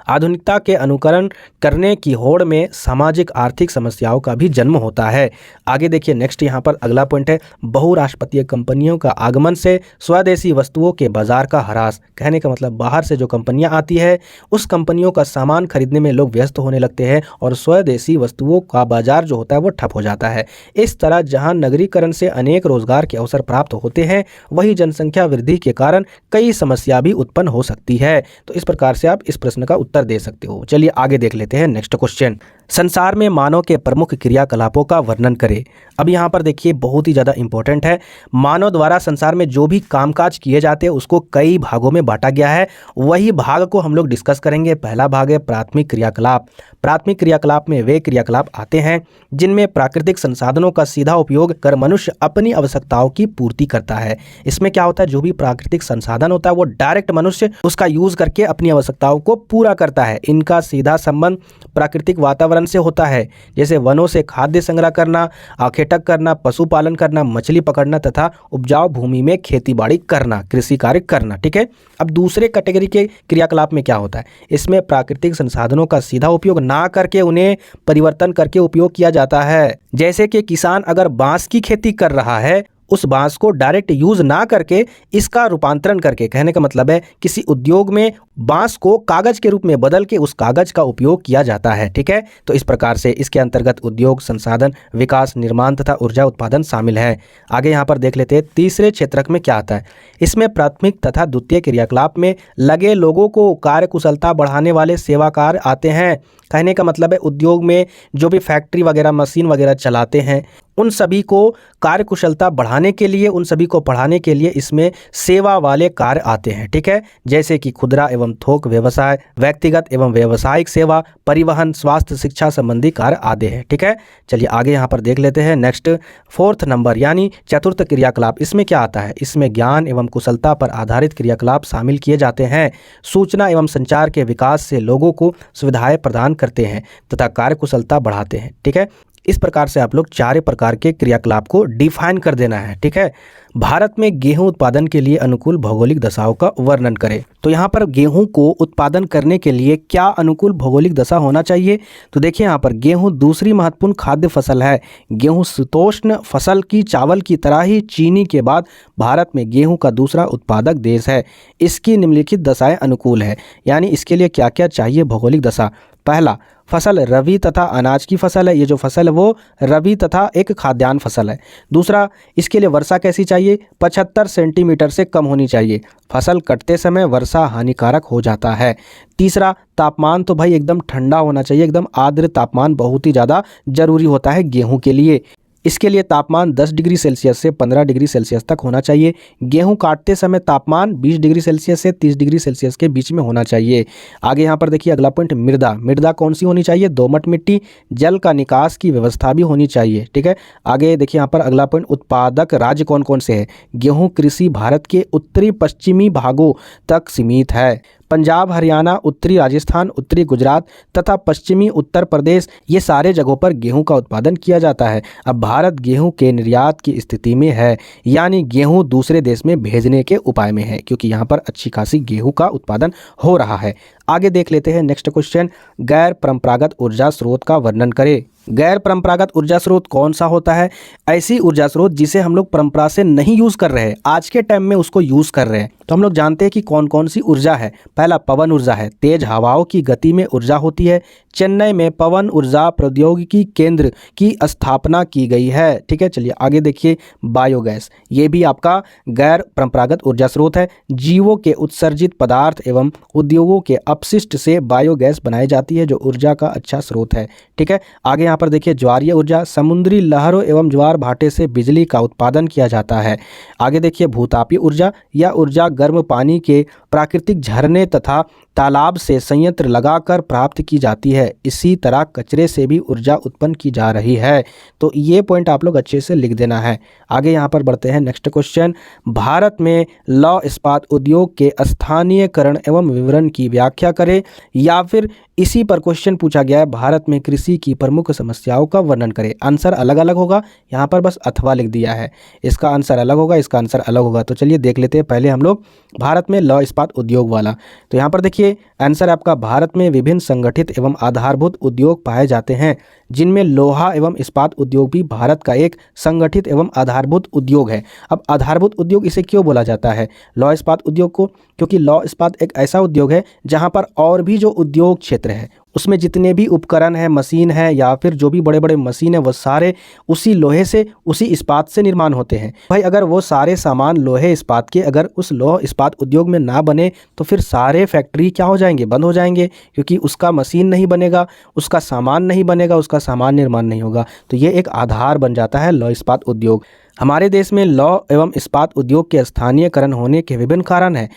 आधुनिकता के अनुकरण करने की होड़ में सामाजिक आर्थिक समस्याओं का भी जन्म होता है। आगे देखिए, नेक्स्ट यहाँ पर अगला पॉइंट है, बहुराष्ट्रीय कंपनियों का आगमन से स्वदेशी वस्तुओं के बाजार का ह्रास। कहने का मतलब बाहर से जो कंपनियां आती है, उस कंपनियों का सामान खरीदने में लोग व्यस्त होने लगते हैं और स्वदेशी वस्तुओं का बाजार जो होता है वो ठप हो जाता है। इस तरह जहाँ नगरीकरण से अनेक रोजगार के अवसर प्राप्त होते हैं, वही जनसंख्या वृद्धि के कारण कई समस्या भी उत्पन्न हो सकती है। तो इस प्रकार से आप इस प्रश्न का उत्तर दे सकते हो। चलिए आगे देख लेते हैं नेक्स्ट क्वेश्चन। संसार में मानव के प्रमुख क्रियाकलापों का वर्णन करें। अब यहाँ पर देखिए बहुत ही ज़्यादा इंपॉर्टेंट है। मानव द्वारा संसार में जो भी कामकाज किए जाते हैं उसको कई भागों में बांटा गया है, वही भाग को हम लोग डिस्कस करेंगे। पहला भाग है प्राथमिक क्रियाकलाप। प्राथमिक क्रियाकलाप में वे क्रियाकलाप आते हैं जिनमें प्राकृतिक संसाधनों का सीधा उपयोग कर मनुष्य अपनी आवश्यकताओं की पूर्ति करता है। इसमें क्या होता है, जो भी प्राकृतिक संसाधन होता है वो डायरेक्ट मनुष्य उसका यूज करके अपनी आवश्यकताओं को पूरा करता है। इनका सीधा संबंध प्राकृतिक वातावरण से होता है, जैसे वनों से खाद्य संग्रह करना, आखेटक करना, पशुपालन करना, मछली पकड़ना तथा उपजाऊ भूमि में खेतीबाड़ी करना, कृषि कार्य करना। ठीक है। अब दूसरे कैटेगरी के क्रियाकलाप में क्या होता है, इसमें प्राकृतिक संसाधनों का सीधा उपयोग ना करके उन्हें परिवर्तन करके उपयोग किया जाता है। जैसे कि किसान अगर बांस की खेती कर रहा है, उस बांस को डायरेक्ट यूज ना करके इसका रूपांतरण करके, कहने का मतलब है किसी उद्योग में बांस को कागज के रूप में बदल के उस कागज का उपयोग किया जाता है। ठीक है। तो इस प्रकार से इसके अंतर्गत उद्योग, संसाधन विकास, निर्माण तथा ऊर्जा उत्पादन शामिल है। आगे यहाँ पर देख लेते हैं तीसरे क्षेत्रक में क्या आता है। इसमें प्राथमिक तथा द्वितीय क्रियाकलाप में लगे लोगों को कार्य कुशलता बढ़ाने वाले सेवा कार्य आते हैं। कहने का मतलब है उद्योग में जो भी फैक्ट्री वगैरह, मशीन वगैरह चलाते हैं, उन सभी को कार्य कुशलता बढ़ाने के लिए, उन सभी को पढ़ाने के लिए इसमें सेवा वाले कार्य आते हैं। ठीक है। जैसे कि खुदरा एवं थोक व्यवसाय, व्यक्तिगत एवं व्यावसायिक सेवा, परिवहन, स्वास्थ्य, शिक्षा संबंधी कार्य आदि है। ठीक है। चलिए आगे यहाँ पर देख लेते हैं नेक्स्ट फोर्थ नंबर यानी चतुर्थ क्रियाकलाप। इसमें क्या आता है, इसमें ज्ञान एवं कुशलता पर आधारित क्रियाकलाप शामिल किए जाते हैं। सूचना एवं संचार के विकास से लोगों को सुविधाएं प्रदान करते हैं तथा कार्य कुशलता बढ़ाते हैं। ठीक है। इस प्रकार से आप लोग चार प्रकार के क्रियाकलाप को डिफाइन कर देना है। ठीक है। भारत में गेहूं उत्पादन के लिए अनुकूल भौगोलिक दशाओं का वर्णन करें। तो यहाँ पर गेहूं को उत्पादन करने के लिए क्या अनुकूल भौगोलिक दशा होना चाहिए, तो देखिए यहाँ पर गेहूं दूसरी महत्वपूर्ण खाद्य फसल है। गेहूं शीतोष्ण फसल की चावल की तरह ही चीनी के बाद भारत में गेहूं का दूसरा उत्पादक देश है। इसकी निम्नलिखित दशाएं अनुकूल है, यानी इसके लिए क्या क्या चाहिए भौगोलिक दशा। पहला, फसल रबी तथा अनाज की फसल है। ये जो फसल है वो रबी तथा एक खाद्यान्न फसल है। दूसरा, इसके लिए वर्षा कैसी चाहिए, 75 सेंटीमीटर से कम होनी चाहिए। फसल कटते समय वर्षा हानिकारक हो जाता है। तीसरा, तापमान तो भाई एकदम ठंडा होना चाहिए, एकदम आर्द्र तापमान बहुत ही ज़्यादा जरूरी होता है गेहूं के लिए। इसके लिए तापमान 10 डिग्री सेल्सियस से 15 डिग्री सेल्सियस तक होना चाहिए। गेहूं काटते समय तापमान 20 डिग्री सेल्सियस से 30 डिग्री सेल्सियस के बीच में होना चाहिए। आगे यहाँ पर देखिए अगला पॉइंट, मृदा। मृदा कौन सी होनी चाहिए, दोमट मिट्टी। जल का निकास की व्यवस्था भी होनी चाहिए। ठीक है। आगे देखिए यहाँ पर अगला पॉइंट, उत्पादक राज्य कौन कौन से हैं। गेहूँ कृषि भारत के उत्तरी पश्चिमी भागों तक सीमित है। पंजाब, हरियाणा, उत्तरी राजस्थान, उत्तरी गुजरात तथा पश्चिमी उत्तर प्रदेश, ये सारे जगहों पर गेहूं का उत्पादन किया जाता है। अब भारत गेहूं के निर्यात की स्थिति में है, यानी गेहूं दूसरे देश में भेजने के उपाय में है, क्योंकि यहाँ पर अच्छी खासी गेहूं का उत्पादन हो रहा है। आगे देख लेते हैं नेक्स्ट क्वेश्चन, गैर परंपरागत ऊर्जा स्रोत का वर्णन करें। गैर परंपरागत ऊर्जा स्रोत कौन सा होता है, ऐसी ऊर्जा स्रोत जिसे हम लोग परंपरा से नहीं यूज कर रहे हैं, आज के टाइम में उसको यूज कर रहे हैं। तो हम लोग जानते हैं कि कौन कौन सी ऊर्जा है। पहला पवन ऊर्जा है, तेज हवाओं की गति में ऊर्जा होती है। चेन्नई में पवन ऊर्जा प्रौद्योगिकी केंद्र की स्थापना की गई है। ठीक है। चलिए आगे देखिए, बायोगैस, ये भी आपका गैर परंपरागत ऊर्जा स्रोत है। जीवों के उत्सर्जित पदार्थ एवं उद्योगों के अपशिष्ट से बायोगैस बनाई जाती है, जो ऊर्जा का अच्छा स्रोत है। ठीक है। आगे यहाँ पर देखिए ज्वारीय ऊर्जा, समुद्री लहरों एवं ज्वार भाटे से बिजली का उत्पादन किया जाता है। आगे देखिए भूतापीय ऊर्जा, यह ऊर्जा गर्म पानी के प्राकृतिक झरने तथा तालाब से संयंत्र लगाकर प्राप्त की जाती है। इसी तरह कचरे से भी ऊर्जा उत्पन्न की जा रही है। तो ये पॉइंट आप लोग अच्छे से लिख देना है। आगे यहाँ पर बढ़ते हैं नेक्स्ट क्वेश्चन, भारत में लौह इस्पात उद्योग के स्थानीयकरण एवं विवरण की व्याख्या करें, या फिर इसी पर क्वेश्चन पूछा गया है, भारत में कृषि की प्रमुख समस्याओं का वर्णन करें। आंसर अलग अलग होगा, यहाँ पर बस अथवा लिख दिया है। इसका आंसर अलग होगा, इसका आंसर अलग होगा। तो चलिए देख लेते हैं पहले हम लोग भारत में लौह इस्पात उद्योग वाला। तो यहाँ पर देखिए आंसर आपका, भारत में विभिन्न संगठित एवं आधारभूत उद्योग पाए जाते हैं, जिनमें लोहा एवं इस्पात उद्योग भी भारत का एक संगठित एवं आधारभूत उद्योग है। अब आधारभूत उद्योग इसे क्यों बोला जाता है लौह इस्पात उद्योग को, क्योंकि लौह इस्पात एक ऐसा उद्योग है जहां पर और भी जो उद्योग क्षेत्र है उसमें जितने भी उपकरण हैं, मशीन है या फिर जो भी बड़े बड़े मशीन है, वो सारे उसी लोहे से, उसी इस्पात से निर्माण होते हैं। भाई अगर वो सारे सामान लोहे इस्पात के अगर उस लौह इस्पात उद्योग में ना बने तो फिर सारे फैक्ट्री क्या हो जाएंगे, बंद हो जाएंगे, क्योंकि उसका मशीन नहीं बनेगा, उसका सामान नहीं बनेगा, उसका सामान निर्माण नहीं होगा। तो ये एक आधार बन जाता है लौह इस्पात उद्योग। हमारे देश में लौह एवं इस्पात उद्योग के स्थानीयकरण होने के विभिन्न कारण हैं।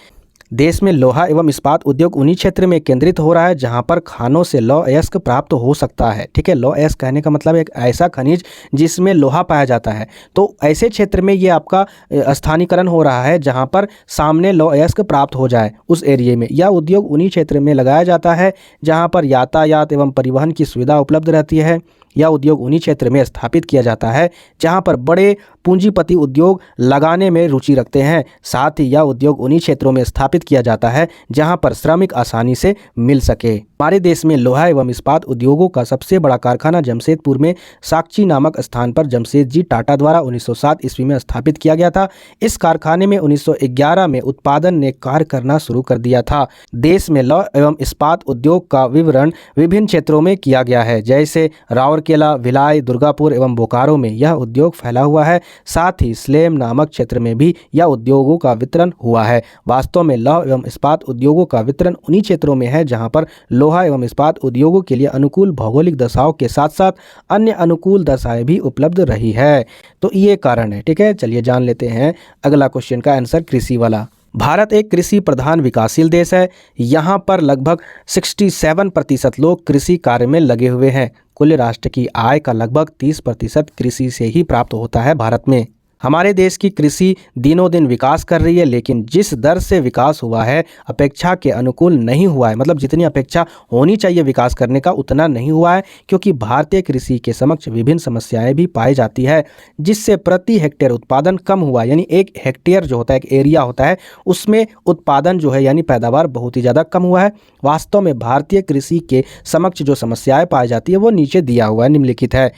देश में लोहा एवं इस्पात उद्योग उन्हीं क्षेत्र में केंद्रित हो रहा है जहां पर खानों से लौह अयस्क प्राप्त हो सकता है। ठीक है, लौह अयस्क कहने का मतलब एक ऐसा खनिज जिसमें लोहा पाया जाता है। तो ऐसे क्षेत्र में ये आपका स्थानीयकरण हो रहा है जहां पर सामने लौह अयस्क प्राप्त हो जाए उस एरिया में। यह उद्योग उन्हीं क्षेत्र में लगाया जाता है जहां पर यातायात एवं परिवहन की सुविधा उपलब्ध रहती है। यह उद्योग उन्हीं क्षेत्र में स्थापित किया जाता है जहां पर बड़े पूंजीपति उद्योग लगाने में रुचि रखते हैं। साथ ही यह उद्योग उन्हीं क्षेत्रों में स्थापित किया जाता है जहां पर श्रमिक आसानी से मिल सके। हमारे देश में लोहा एवं इस्पात उद्योगों का सबसे बड़ा कारखाना जमशेदपुर में साक्षी नामक स्थान पर जमशेदजी टाटा द्वारा 1907 ईस्वी में स्थापित किया गया था। इस कारखाने में 1911 में उत्पादन ने कार्य करना शुरू कर दिया था। देश में लौह एवं इस्पात उद्योग का विवरण विभिन्न क्षेत्रों में किया गया है, जैसे राउरकेला, भिलाई, दुर्गापुर एवं बोकारो में यह उद्योग फैला हुआ है। साथ ही स्लेम नामक क्षेत्र में भी यह उद्योगों का वितरण हुआ है। वास्तव में लौह एवं इस्पात उद्योगों का वितरण उन्हीं क्षेत्रों में है जहां पर लोहा एवं इस्पात उद्योगों के लिए अनुकूल भौगोलिक दशाओं के साथ साथ अन्य अनुकूल दशाएं भी उपलब्ध रही है। तो ये कारण है। ठीक है, चलिए जान लेते हैं अगला क्वेश्चन का आंसर, कृषि वाला। भारत एक कृषि प्रधान विकासशील देश है। यहाँ पर लगभग 67% लोग कृषि कार्य में लगे हुए हैं। कुल राष्ट्र की आय का लगभग 30% कृषि से ही प्राप्त होता है भारत में। हमारे देश की कृषि दिनों दिन विकास कर रही है, लेकिन जिस दर से विकास हुआ है अपेक्षा के अनुकूल नहीं हुआ है। मतलब जितनी अपेक्षा होनी चाहिए विकास करने का उतना नहीं हुआ है, क्योंकि भारतीय कृषि के समक्ष विभिन्न समस्याएं भी पाई जाती है, जिससे प्रति हेक्टेयर उत्पादन कम हुआ। यानी एक हेक्टेयर जो होता है, एक एरिया होता है, उसमें उत्पादन जो है यानी पैदावार बहुत ही ज़्यादा कम हुआ है। वास्तव में भारतीय कृषि के समक्ष जो समस्याएं पाई जाती है वो नीचे दिया हुआ है, निम्नलिखित है।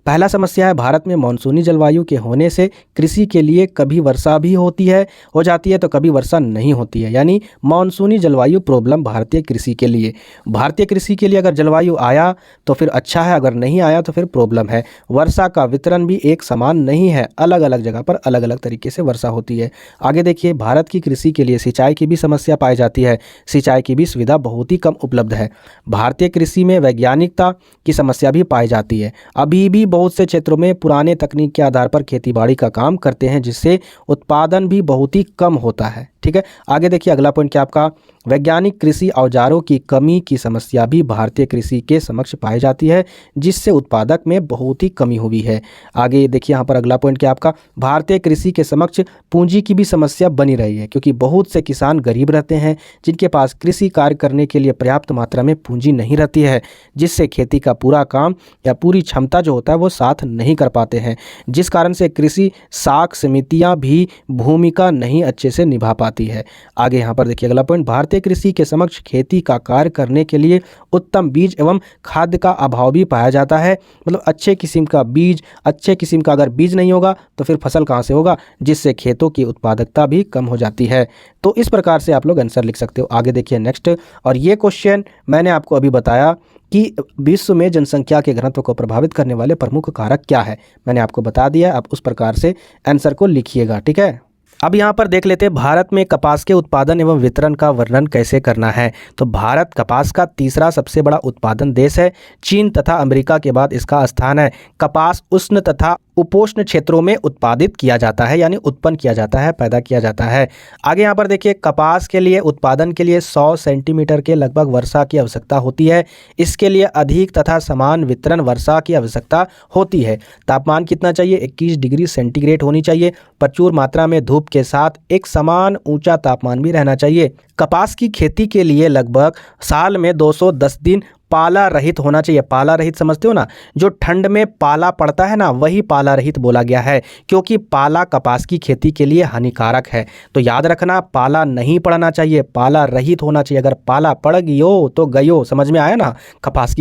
पहला समस्या है, भारत में मानसूनी जलवायु के होने से कृषि के लिए कभी वर्षा भी हो जाती है तो कभी वर्षा नहीं होती है। यानी मानसूनी जलवायु प्रॉब्लम भारतीय कृषि के लिए। भारतीय कृषि के लिए अगर जलवायु आया तो फिर अच्छा है, अगर नहीं आया तो फिर प्रॉब्लम है। वर्षा का वितरण भी एक समान नहीं है, अलग अलग जगह पर अलग अलग तरीके से वर्षा होती है। आगे देखिए, भारत की कृषि के लिए सिंचाई की भी समस्या पाई जाती है। सिंचाई की भी सुविधा बहुत ही कम उपलब्ध है। भारतीय कृषि में वैज्ञानिकता की समस्या भी पाई जाती है। अभी भी बहुत से क्षेत्रों में पुराने तकनीक के आधार पर खेतीबाड़ी का काम करते हैं, जिससे उत्पादन भी बहुत ही कम होता है। ठीक है, आगे देखिए अगला पॉइंट क्या आपका, वैज्ञानिक कृषि औजारों की कमी की समस्या भी भारतीय कृषि के समक्ष पाई जाती है, जिससे उत्पादक में बहुत ही कमी हुई है। आगे देखिए यहाँ पर अगला पॉइंट क्या आपका, भारतीय कृषि के समक्ष पूंजी की भी समस्या बनी रही है, क्योंकि बहुत से किसान गरीब रहते हैं जिनके पास कृषि कार्य करने के लिए पर्याप्त मात्रा में पूंजी नहीं रहती है, जिससे खेती का पूरा काम या पूरी क्षमता जो होता है वो साथ नहीं कर पाते हैं, जिस कारण से कृषि साख समितियाँ भी भूमिका नहीं अच्छे से निभा पाती है। आगे यहाँ पर देखिए अगला पॉइंट, भारतीय कृषि के समक्ष खेती का कार्य करने के लिए उत्तम बीज एवं खाद्य का अभाव भी पाया जाता है। मतलब अच्छे किस्म का बीज, अच्छे किस्म का अगर बीज नहीं होगा तो फिर फसल कहाँ से होगा, जिससे खेतों की उत्पादकता भी कम हो जाती है। तो इस प्रकार से आप लोग आंसर लिख सकते हो। आगे देखिए नेक्स्ट, और ये क्वेश्चन मैंने आपको अभी बताया कि विश्व में जनसंख्या के घनत्व को प्रभावित करने वाले प्रमुख कारक क्या है, मैंने आपको बता दिया। आप उस प्रकार से आंसर को लिखिएगा। ठीक है, अब यहाँ पर देख लेते हैं भारत में कपास के उत्पादन एवं वितरण का वर्णन कैसे करना है। तो भारत कपास का तीसरा सबसे बड़ा उत्पादन देश है। चीन तथा अमेरिका के बाद इसका स्थान है। कपास उष्ण तथा उपोष्ण क्षेत्रों में उत्पादित किया जाता है, यानी उत्पन्न किया जाता है, पैदा किया जाता है। आगे यहाँ पर देखिए, कपास के लिए उत्पादन के लिए 100 सेंटीमीटर के लगभग वर्षा की आवश्यकता होती है। इसके लिए अधिक तथा समान वितरण वर्षा की आवश्यकता होती है। तापमान कितना चाहिए, 21 डिग्री सेंटीग्रेड होनी चाहिए। प्रचुर मात्रा में धूप के साथ एक समान ऊंचा तापमान भी रहना चाहिए। कपास की खेती के लिए लगभग साल में 210 दिन पाला रहित होना चाहिए। पाला रहित समझते हो ना, जो ठंड में पाला पड़ता है ना, वही पाला रहित बोला गया है, क्योंकि पाला कपास की खेती के लिए हानिकारक है। तो याद रखना, पाला नहीं पड़ना चाहिए, पाला रहित होना चाहिए। अगर पाला पड़ गयो तो गयो, समझ में आया ना। कपास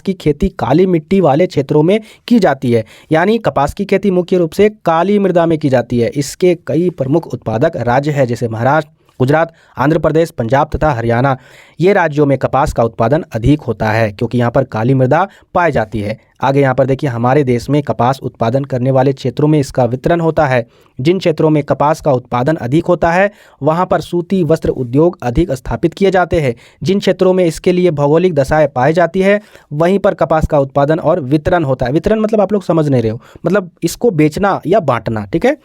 की खेती काली मिट्टी वाले क्षेत्रों में की जाती है, यानी कपास की खेती मुख्य रूप से काली मृदा में की जाती है। इसके कई प्रमुख उत्पादक राज्य है, जैसे महाराष्ट्र, गुजरात, आंध्र प्रदेश, पंजाब तथा हरियाणा, ये राज्यों में कपास का उत्पादन अधिक होता है क्योंकि यहाँ पर काली मृदा पाई जाती है। आगे यहाँ पर देखिए, हमारे देश में कपास उत्पादन करने वाले क्षेत्रों में इसका वितरण होता है। जिन क्षेत्रों में कपास का उत्पादन अधिक होता है वहाँ पर सूती वस्त्र उद्योग अधिक स्थापित किए जाते हैं। जिन क्षेत्रों में इसके लिए भौगोलिक दशाएं पाई जाती है वहीं पर कपास का उत्पादन और वितरण होता है। वितरण मतलब आप लोग समझ नहीं रहे हो, मतलब इसको बेचना या बांटना, ठीक है।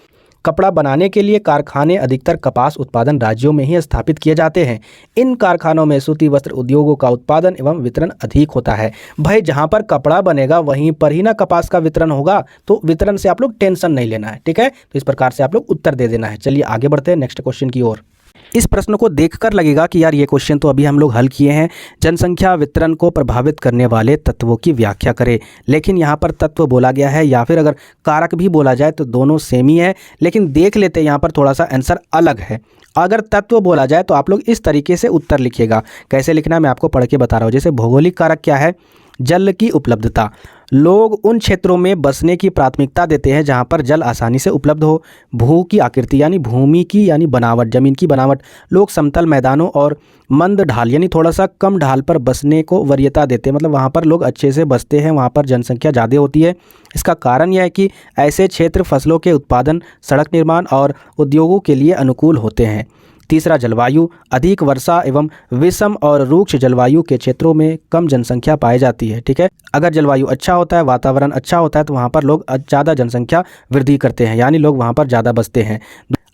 कपड़ा बनाने के लिए कारखाने अधिकतर कपास उत्पादन राज्यों में ही स्थापित किए जाते हैं। इन कारखानों में सूती वस्त्र उद्योगों का उत्पादन एवं वितरण अधिक होता है। भाई जहां पर कपड़ा बनेगा वहीं पर ही ना कपास का वितरण होगा, तो वितरण से आप लोग टेंशन नहीं लेना है, ठीक है। तो इस प्रकार से आप लोग उत्तर दे देना है। चलिए आगे बढ़ते हैं नेक्स्ट क्वेश्चन की ओर। इस प्रश्न को देखकर लगेगा कि यार ये क्वेश्चन तो अभी हम लोग हल किए हैं। जनसंख्या वितरण को प्रभावित करने वाले तत्वों की व्याख्या करें, लेकिन यहाँ पर तत्व बोला गया है या फिर अगर कारक भी बोला जाए तो दोनों सेम ही है, लेकिन देख लेते हैं यहाँ पर थोड़ा सा आंसर अलग है। अगर तत्व बोला जाए तो आप लोग इस तरीके से उत्तर लिखिएगा। कैसे लिखना है मैं आपको पढ़ के बता रहा हूँ। जैसे भौगोलिक कारक क्या है? जल की उपलब्धता। लोग उन क्षेत्रों में बसने की प्राथमिकता देते हैं जहां पर जल आसानी से उपलब्ध हो। भू की आकृति यानी भूमि की यानी बनावट, जमीन की बनावट। लोग समतल मैदानों और मंद ढाल यानी थोड़ा सा कम ढाल पर बसने को वरीयता देते हैं, मतलब वहां पर लोग अच्छे से बसते हैं, वहां पर जनसंख्या ज़्यादा होती है। इसका कारण यह है कि ऐसे क्षेत्र फसलों के उत्पादन, सड़क निर्माण और उद्योगों के लिए अनुकूल होते हैं। तीसरा, जलवायु। अधिक वर्षा एवं विषम और रुक्ष जलवायु के क्षेत्रों में कम जनसंख्या पाई जाती है, ठीक है। अगर जलवायु अच्छा होता है, वातावरण अच्छा होता है तो वहाँ पर लोग ज़्यादा जनसंख्या वृद्धि करते हैं, यानी लोग वहाँ पर ज़्यादा बसते हैं।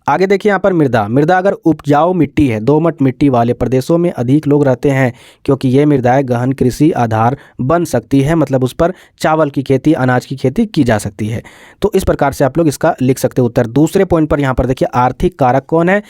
आगे देखिए यहाँ पर मृदा। मृदा अगर उपजाऊ मिट्टी है, दोमट मिट्टी वाले प्रदेशों में अधिक लोग रहते हैं क्योंकि ये मृदाएं गहन कृषि आधार बन सकती है, मतलब उस पर चावल की खेती, अनाज की खेती की जा सकती है। तो इस प्रकार से आप लोग इसका लिख सकते हो उत्तर। दूसरे पॉइंट पर यहाँ पर देखिए, आर्थिक कारक कौन है?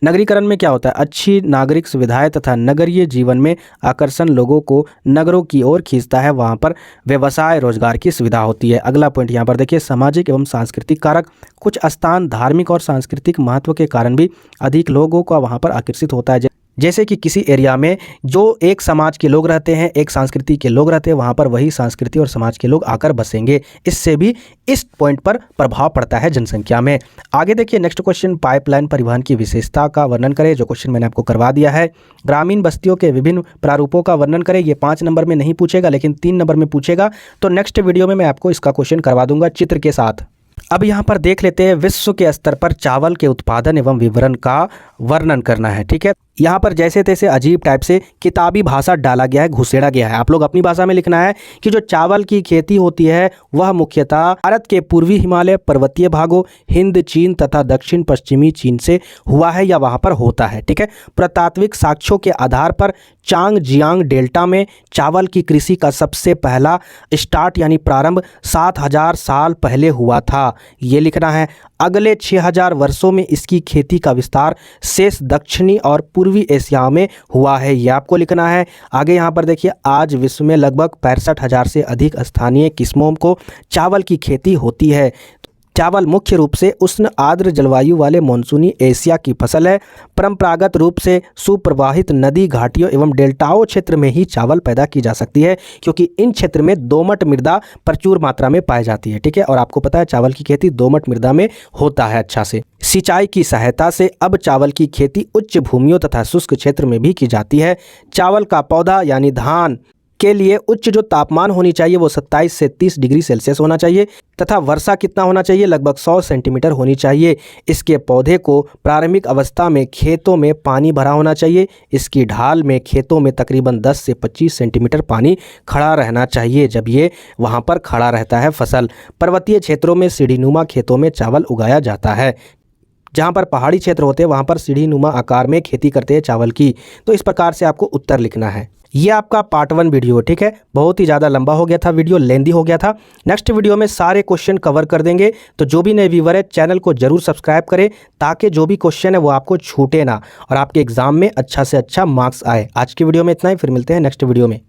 नगरीकरण में क्या होता है? अच्छी नागरिक सुविधाएं तथा नगरीय जीवन में आकर्षण लोगों को नगरों की ओर खींचता है, वहां पर व्यवसाय रोजगार की सुविधा होती है। अगला पॉइंट यहाँ पर देखिए, सामाजिक एवं सांस्कृतिक कारक। कुछ स्थान धार्मिक और सांस्कृतिक महत्व के कारण भी अधिक लोगों का वहां पर आकर्षित होता है। जैसे कि किसी एरिया में जो एक समाज के लोग रहते हैं, एक संस्कृति के लोग रहते हैं, वहाँ पर वही संस्कृति और समाज के लोग आकर बसेंगे। इससे भी इस पॉइंट पर प्रभाव पड़ता है जनसंख्या में। आगे देखिए नेक्स्ट क्वेश्चन, पाइपलाइन परिवहन की विशेषता का वर्णन करें। जो क्वेश्चन मैंने आपको करवा दिया है। ग्रामीण बस्तियों के विभिन्न प्रारूपों का वर्णन करें। ये 5 नंबर में नहीं पूछेगा लेकिन 3 नंबर में पूछेगा, तो नेक्स्ट वीडियो में मैं आपको इसका क्वेश्चन करवा दूंगा चित्र के साथ। अब यहाँ पर देख लेते हैं, विश्व के स्तर पर चावल के उत्पादन एवं विवरण का वर्णन करना है, ठीक है। यहाँ पर जैसे तैसे अजीब टाइप से किताबी भाषा डाला गया है, घुसेड़ा गया है। आप लोग अपनी भाषा में लिखना है कि जो चावल की खेती होती है वह मुख्यतः भारत के पूर्वी हिमालय पर्वतीय भागों, हिंद, चीन तथा दक्षिण पश्चिमी चीन से हुआ है या वहाँ पर होता है, ठीक है। पुरातात्विक साक्ष्यों के आधार पर चांग जियांग डेल्टा में चावल की कृषि का सबसे पहला स्टार्ट यानी प्रारंभ 7000 साल पहले हुआ था, ये लिखना है। अगले 6000 वर्षों में इसकी खेती का विस्तार शेष दक्षिणी और पूर्वी एशिया में हुआ है, यह आपको लिखना है। आगे यहाँ पर देखिए, आज विश्व में लगभग 65,000 से अधिक स्थानीय किस्मों को चावल की खेती होती है। चावल मुख्य रूप से उष्ण आर्द्र जलवायु वाले मानसूनी एशिया की फसल है। परंपरागत रूप से सुप्रवाहित नदी घाटियों एवं डेल्टाओं क्षेत्र में ही चावल पैदा की जा सकती है क्योंकि इन क्षेत्र में दोमट मृदा प्रचुर मात्रा में पाई जाती है, ठीक है। और आपको पता है चावल की खेती दोमट मृदा में होता है अच्छा से। सिंचाई की सहायता से अब चावल की खेती उच्च भूमियों तथा शुष्क क्षेत्र में भी की जाती है। चावल का पौधा यानी धान के लिए उच्च जो तापमान होनी चाहिए वो 27 से 30 डिग्री सेल्सियस होना चाहिए तथा वर्षा कितना होना चाहिए? लगभग 100 सेंटीमीटर होनी चाहिए। इसके पौधे को प्रारंभिक अवस्था में खेतों में पानी भरा होना चाहिए। इसकी ढाल में खेतों में तकरीबन 10 से 25 सेंटीमीटर पानी खड़ा रहना चाहिए जब ये वहाँ पर खड़ा रहता है फसल। पर्वतीय क्षेत्रों में सीढ़ीनुमा खेतों में चावल उगाया जाता है। जहाँ पर पहाड़ी क्षेत्र होते हैं वहाँ पर सीढ़ीनुमा आकार में खेती करते हैं चावल की। तो इस प्रकार से आपको उत्तर लिखना है। ये आपका पार्ट 1 वीडियो, ठीक है। बहुत ही ज़्यादा लंबा हो गया था वीडियो, लेंदी हो गया था। नेक्स्ट वीडियो में सारे क्वेश्चन कवर कर देंगे, तो जो भी नए व्यूवर है चैनल को जरूर सब्सक्राइब करें ताकि जो भी क्वेश्चन है वो आपको छूटे ना और आपके एग्जाम में अच्छा से अच्छा मार्क्स आए। आज की वीडियो में इतना ही, फिर मिलते हैं नेक्स्ट वीडियो में।